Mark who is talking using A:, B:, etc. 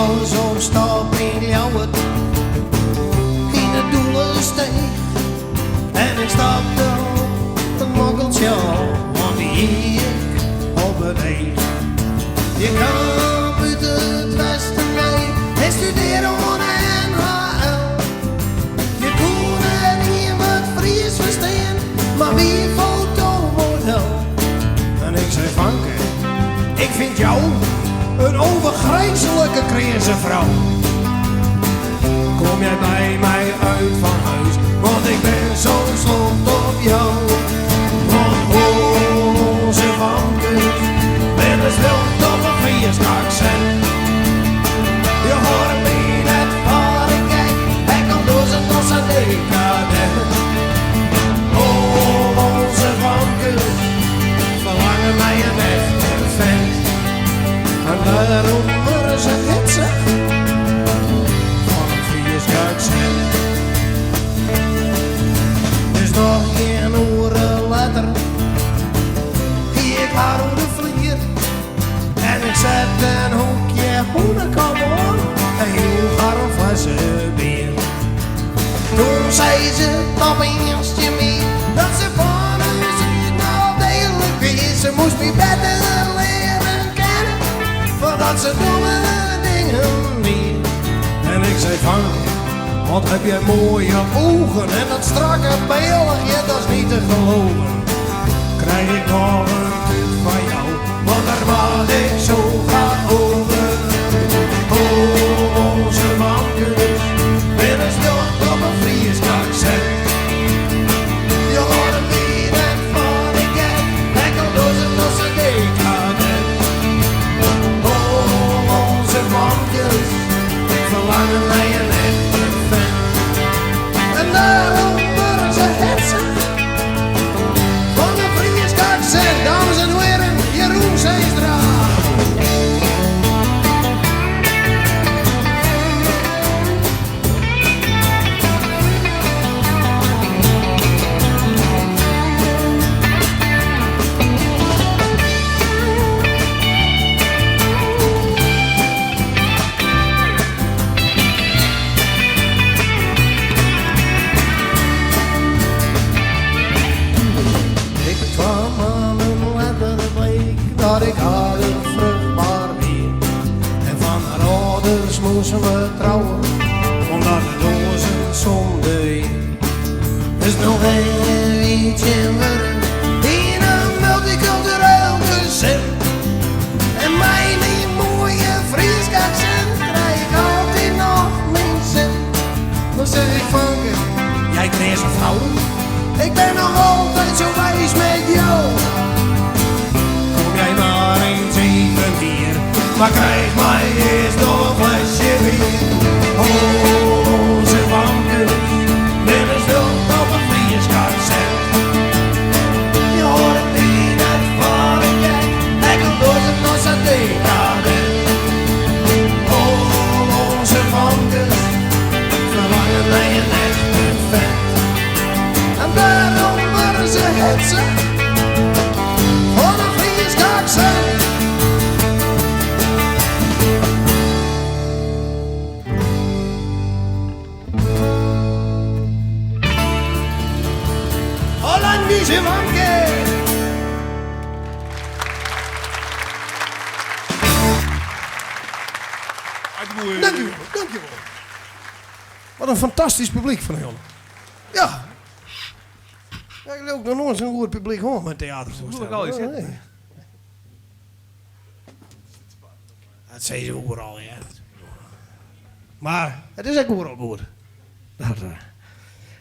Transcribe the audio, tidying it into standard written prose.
A: was op stap in Ljouwert in het Doelensteeg. En ik stapte op een mokkeltje, want die ik op het eeg. Je kan uit het westen mee en studeren aan NHL. Je kon er niet wat Fries verstaan, maar wie fotomodel. En ik zei Vanke, ik vind jou een overgrijzelijke Kreerse vrouw. Kom jij bij mij uit van huis, want ik ben zo slot op jou. Want onze Vanke, ben eens wel op een Fries accent. Je hoort me net waar ik kijk, hij kan door zijn als een decadent. Onze Vanke, verlangen mij een echte vent. En daarom worden ze hitsig van een Fries accent. Dus nog geen uren later, ik haar op de vlier. En ik zet een hoekje hoenekam aan en joeg haar een flesje bier. Toen zei ze op een eerstje mee, dat ze van huis uit nou degelijk weer. Ze moest me beter leren kennen, voordat ze domme dingen deed. En ik zei Vanke, wat heb jij mooie ogen en dat strakke beeldigje, dat is niet te geloven. Krijg ik nog een kut van jou, want daar wat ik zo graag over. Onze Vanke, ben eens nog op een Fries accent. Je hoort hem niet net van ik ken, hij kan door zijn losse decadent. Onze Vanke, verlangen mij een echte vent. En daarom worden ze hetsen van een Fries accent. Dames en heren, Jeroen Zeestra. Dat ik had een vruchtbaar weer. En van haar ouders moesten we trouwen, omdat het ons een zonde weer. Dus nog een weetje worden in een multicultureel gezin. En mijn mooie Fries accent krijg ik altijd nog mijn zin. Dan zeg ik Vanke, jij kreeg een vrouw, ik ben nog altijd zo wijs met jou. Jij maar eens even bier, maar krijg mij eerst nog een flesje bier. Onze Vanke, ben eens wel op een Fries accent. Je hoort het niet net waar ik kijk, hij kan door zijn nos en decadent. Onze Vanke, verlangen mij een echte vent. En daarom worden ze hetsen van een Fries accent. Hollandische Vanke. Dankjewel, dankjewel. Wat een fantastisch publiek van jullie. Ja. Ja, ik heb ook nog nooit zo'n goed publiek hoor met theatervoorstellingen. Nee. Dat zeggen ze overal, ja. Maar het is ook overal goed. Dat,